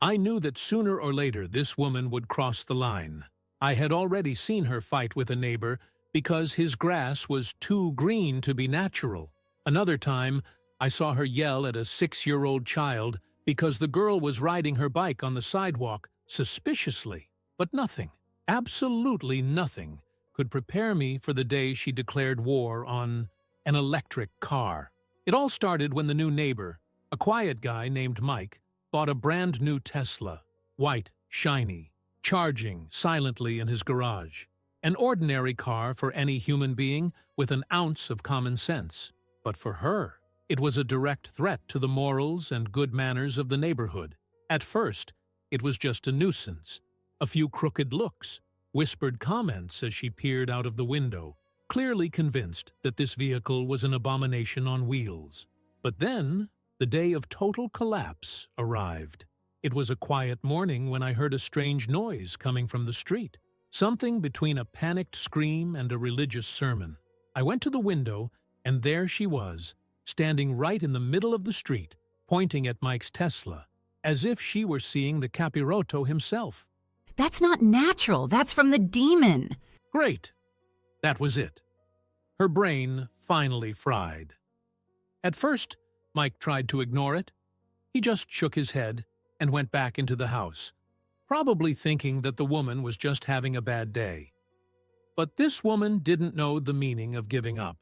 I knew that sooner or later this woman would cross the line. I had already seen her fight with a neighbor because his grass was too green to be natural. Another time, I saw her yell at a 6-year-old child because the girl was riding her bike on the sidewalk suspiciously. But nothing, absolutely nothing, could prepare me for the day she declared war on an electric car. It all started when the new neighbor, a quiet guy named Mike, bought a brand new Tesla, white, shiny, charging silently in his garage. An ordinary car for any human being with an ounce of common sense. But for her, it was a direct threat to the morals and good manners of the neighborhood. At first, it was just a nuisance. A few crooked looks, whispered comments as she peered out of the window, clearly convinced that this vehicle was an abomination on wheels. But then, the day of total collapse arrived. It was a quiet morning when I heard a strange noise coming from the street. Something between a panicked scream and a religious sermon. I went to the window, and there she was, standing right in the middle of the street, pointing at Mike's Tesla, as if she were seeing the Capiroto himself. That's not natural. That's from the demon. Great. That was it. Her brain finally fried. At first, Mike tried to ignore it. He just shook his head and went back into the house, probably thinking that the woman was just having a bad day. But this woman didn't know the meaning of giving up.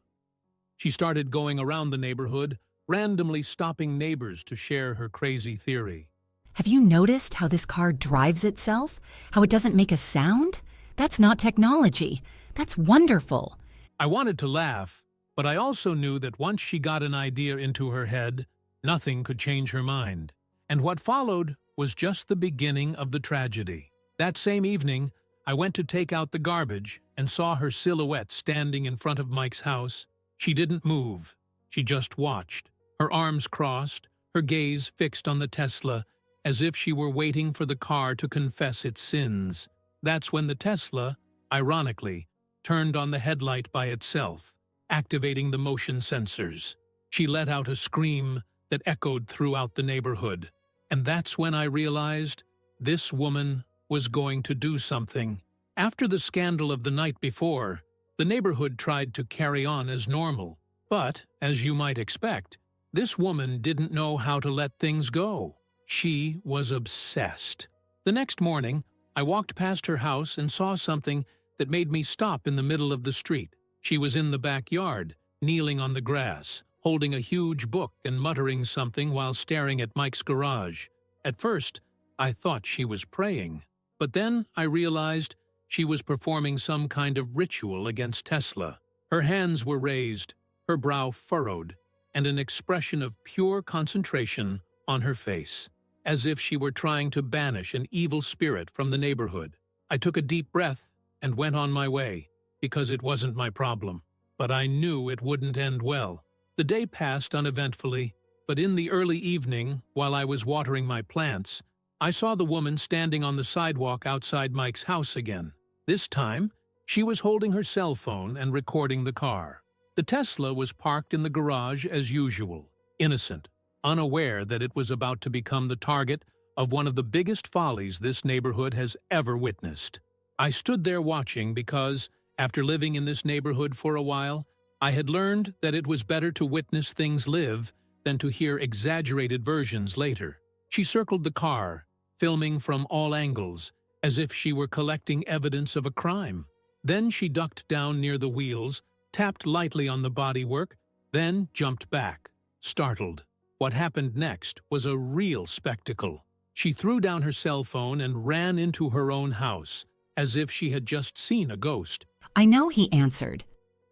She started going around the neighborhood, randomly stopping neighbors to share her crazy theory. Have you noticed how this car drives itself? How it doesn't make a sound? That's not technology. That's wonderful. I wanted to laugh, but I also knew that once she got an idea into her head, nothing could change her mind. And what followed was just the beginning of the tragedy. That same evening, I went to take out the garbage and saw her silhouette standing in front of Mike's house. She didn't move. She just watched, her arms crossed, her gaze fixed on the Tesla, as if she were waiting for the car to confess its sins. That's when the Tesla, ironically, turned on the headlight by itself, activating the motion sensors. She let out a scream that echoed throughout the neighborhood. And that's when I realized this woman was going to do something. After the scandal of the night before, the neighborhood tried to carry on as normal. But, as you might expect, this woman didn't know how to let things go. She was obsessed. The next morning, I walked past her house and saw something that made me stop in the middle of the street. She was in the backyard, kneeling on the grass, holding a huge book and muttering something while staring at Mike's garage. At first, I thought she was praying. But then I realized she was performing some kind of ritual against Tesla. Her hands were raised, her brow furrowed, and an expression of pure concentration on her face, as if she were trying to banish an evil spirit from the neighborhood. I took a deep breath and went on my way, because it wasn't my problem. But I knew it wouldn't end well. The day passed uneventfully, but in the early evening, while I was watering my plants, I saw the woman standing on the sidewalk outside Mike's house again. This time, she was holding her cell phone and recording the car. The Tesla was parked in the garage as usual, innocent, unaware that it was about to become the target of one of the biggest follies this neighborhood has ever witnessed. I stood there watching because, after living in this neighborhood for a while, I had learned that it was better to witness things live than to hear exaggerated versions later. She circled the car, filming from all angles, as if she were collecting evidence of a crime. Then she ducked down near the wheels, tapped lightly on the bodywork, then jumped back, startled. What happened next was a real spectacle. She threw down her cell phone and ran into her own house, as if she had just seen a ghost. I know, he answered.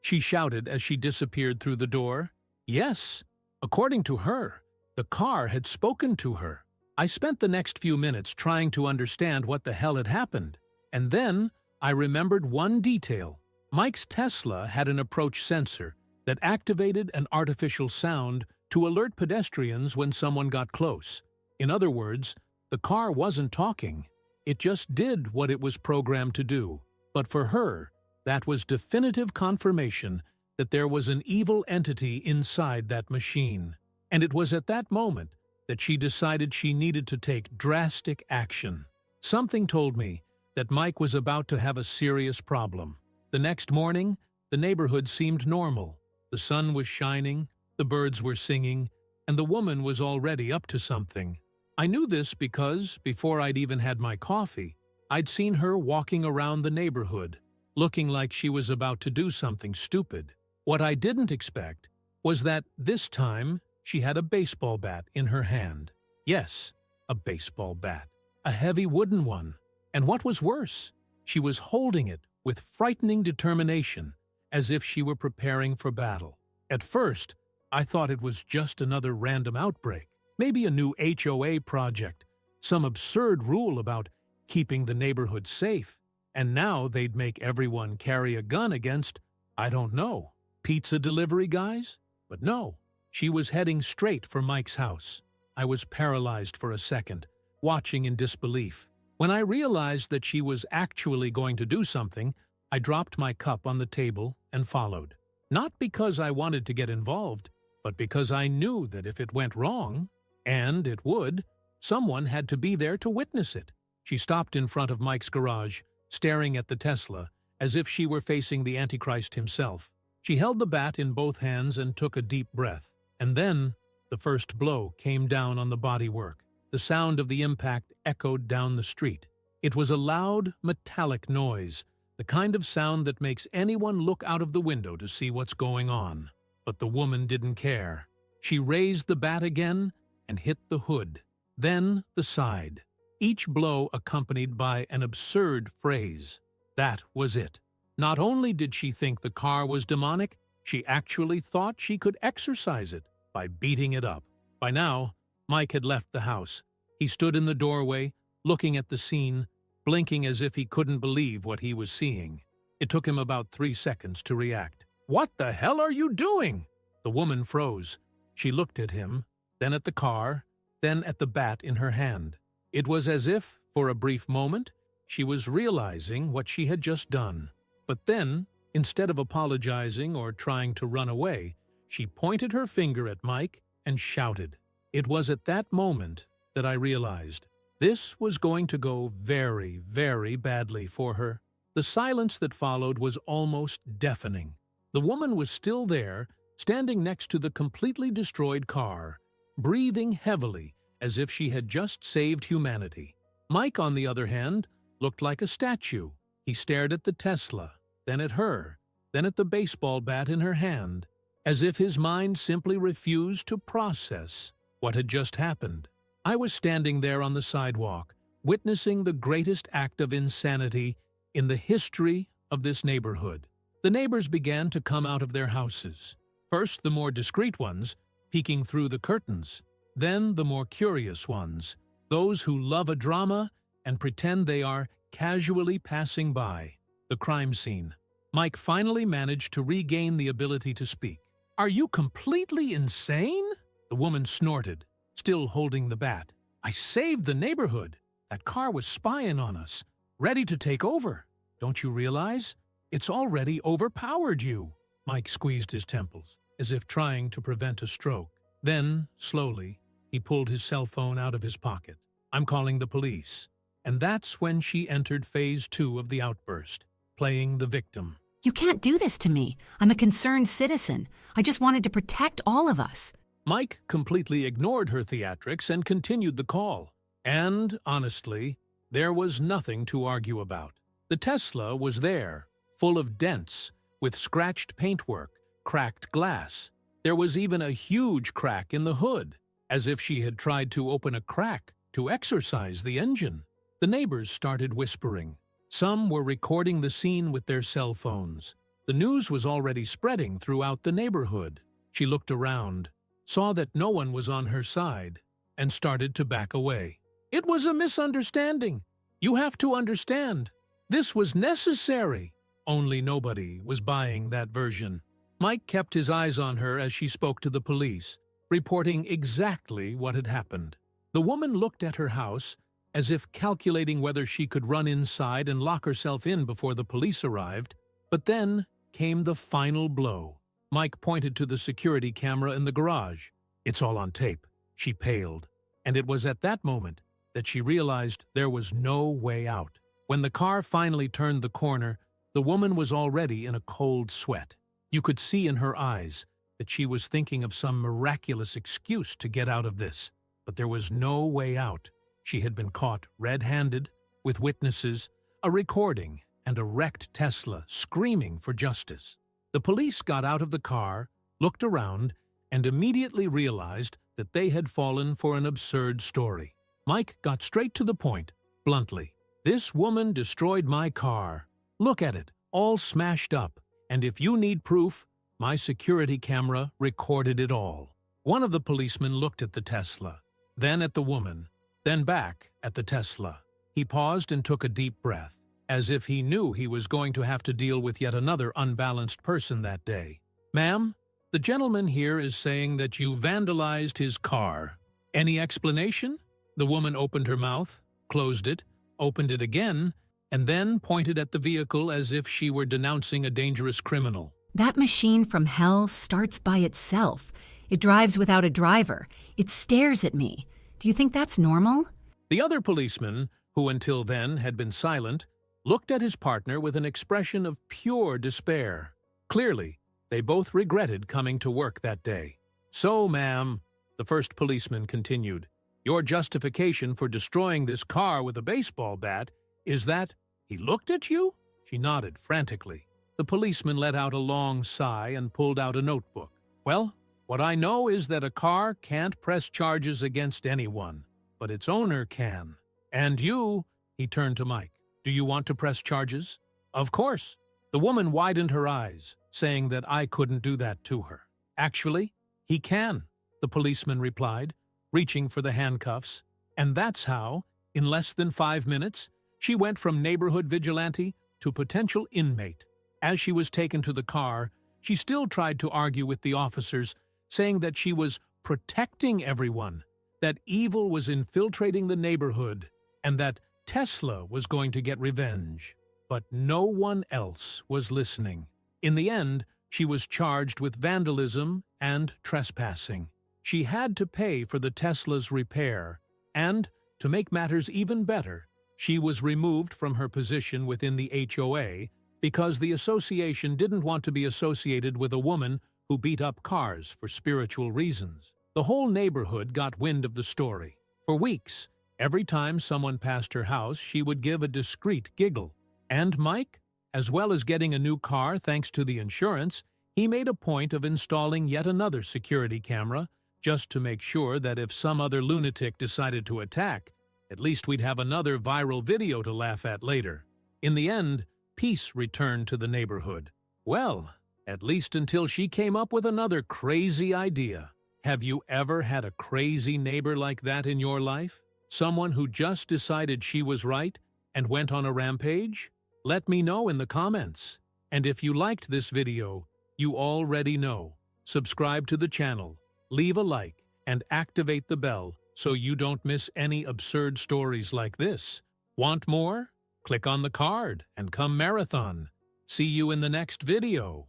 She shouted as she disappeared through the door. Yes, according to her, the car had spoken to her. I spent the next few minutes trying to understand what the hell had happened. And then I remembered one detail. Mike's Tesla had an approach sensor that activated an artificial sound to alert pedestrians when someone got close. In other words, the car wasn't talking. It just did what it was programmed to do. But for her, that was definitive confirmation that there was an evil entity inside that machine. And it was at that moment that she decided she needed to take drastic action. Something told me that Mike was about to have a serious problem. The next morning, the neighborhood seemed normal. The sun was shining, the birds were singing, and the woman was already up to something. I knew this because, before I'd even had my coffee, I'd seen her walking around the neighborhood, looking like she was about to do something stupid. What I didn't expect was that this time she had a baseball bat in her hand. Yes, a baseball bat. A heavy wooden one. And what was worse, she was holding it with frightening determination, as if she were preparing for battle. At first, I thought it was just another random outbreak, maybe a new HOA project, some absurd rule about keeping the neighborhood safe, and now they'd make everyone carry a gun against, I don't know, pizza delivery guys? But no, she was heading straight for Mike's house. I was paralyzed for a second, watching in disbelief. When I realized that she was actually going to do something, I dropped my cup on the table and followed. Not because I wanted to get involved, but because I knew that if it went wrong, and it would, someone had to be there to witness it. She stopped in front of Mike's garage, staring at the Tesla, as if she were facing the Antichrist himself. She held the bat in both hands and took a deep breath. And then, the first blow came down on the bodywork. The sound of the impact echoed down the street. It was a loud, metallic noise, the kind of sound that makes anyone look out of the window to see what's going on. But the woman didn't care. She raised the bat again and hit the hood, then the side, each blow accompanied by an absurd phrase. That was it. Not only did she think the car was demonic, she actually thought she could exorcise it by beating it up. By now, Mike had left the house. He stood in the doorway, looking at the scene, blinking as if he couldn't believe what he was seeing. It took him about 3 seconds to react. "What the hell are you doing?" The woman froze. She looked at him, then at the car, then at the bat in her hand. It was as if, for a brief moment, she was realizing what she had just done. But then, instead of apologizing or trying to run away, she pointed her finger at Mike and shouted. It was at that moment that I realized this was going to go very, very badly for her. The silence that followed was almost deafening. The woman was still there, standing next to the completely destroyed car, breathing heavily as if she had just saved humanity. Mike, on the other hand, looked like a statue. He stared at the Tesla, then at her, then at the baseball bat in her hand, as if his mind simply refused to process what had just happened. I was standing there on the sidewalk, witnessing the greatest act of insanity in the history of this neighborhood. The neighbors began to come out of their houses. First, the more discreet ones, peeking through the curtains. Then the more curious ones, those who love a drama and pretend they are casually passing by the crime scene. Mike finally managed to regain the ability to speak. "Are you completely insane?" The woman snorted, still holding the bat. "I saved the neighborhood. That car was spying on us, ready to take over. Don't you realize? It's already overpowered you." Mike squeezed his temples, as if trying to prevent a stroke. Then, slowly, he pulled his cell phone out of his pocket. "I'm calling the police." And that's when she entered phase 2 of the outburst, playing the victim. You can't do this to me. I'm a concerned citizen. I just wanted to protect all of us. Mike completely ignored her theatrics and continued the call. And, honestly, there was nothing to argue about. The Tesla was there, full of dents, with scratched paintwork, cracked glass. There was even a huge crack in the hood, as if she had tried to open a crack to exorcise the engine. The neighbors started whispering. Some were recording the scene with their cell phones. The news was already spreading throughout the neighborhood. She looked around, saw that no one was on her side, and started to back away. "It was a misunderstanding. You have to understand. This was necessary." Only nobody was buying that version. Mike kept his eyes on her as she spoke to the police, reporting exactly what had happened. The woman looked at her house, as if calculating whether she could run inside and lock herself in before the police arrived. But then came the final blow. Mike pointed to the security camera in the garage. "It's all on tape." She paled. And it was at that moment that she realized there was no way out. When the car finally turned the corner, the woman was already in a cold sweat. You could see in her eyes that she was thinking of some miraculous excuse to get out of this. But there was no way out. She had been caught red-handed, with witnesses, a recording, and a wrecked Tesla screaming for justice. The police got out of the car, looked around, and immediately realized that they had fallen for an absurd story. Mike got straight to the point, bluntly. "This woman destroyed my car. Look at it, all smashed up. And if you need proof, my security camera recorded it all." One of the policemen looked at the Tesla, then at the woman, then back at the Tesla. He paused and took a deep breath, as if he knew he was going to have to deal with yet another unbalanced person that day. "Ma'am, the gentleman here is saying that you vandalized his car. Any explanation?" The woman opened her mouth, closed it, opened it again, and then pointed at the vehicle as if she were denouncing a dangerous criminal. That machine from hell starts by itself. It drives without a driver. It stares at me. Do you think that's normal? The other policeman, who until then had been silent, looked at his partner with an expression of pure despair. Clearly, they both regretted coming to work that day. "So, ma'am," the first policeman continued, "your justification for destroying this car with a baseball bat is that he looked at you?" She nodded frantically. The policeman let out a long sigh and pulled out a notebook. "Well, what I know is that a car can't press charges against anyone, but its owner can. And you," he turned to Mike, "do you want to press charges?" "Of course." The woman widened her eyes, saying that I couldn't do that to her. "Actually, he can," the policeman replied, reaching for the handcuffs. And that's how, in less than 5 minutes, she went from neighborhood vigilante to potential inmate. As she was taken to the car, she still tried to argue with the officers, saying that she was protecting everyone, that evil was infiltrating the neighborhood, and that Tesla was going to get revenge. But no one else was listening. In the end, she was charged with vandalism and trespassing. She had to pay for the Tesla's repair, and, to make matters even better, she was removed from her position within the HOA because the association didn't want to be associated with a woman who beat up cars for spiritual reasons. The whole neighborhood got wind of the story. For weeks, every time someone passed her house, she would give a discreet giggle. And Mike, as well as getting a new car thanks to the insurance, he made a point of installing yet another security camera, just to make sure that if some other lunatic decided to attack, at least we'd have another viral video to laugh at later. In the end, peace returned to the neighborhood. Well, at least until she came up with another crazy idea. Have you ever had a crazy neighbor like that in your life? Someone who just decided she was right and went on a rampage? Let me know in the comments. And if you liked this video, you already know. Subscribe to the channel, leave a like, and activate the bell so you don't miss any absurd stories like this. Want more? Click on the card and come marathon. See you in the next video.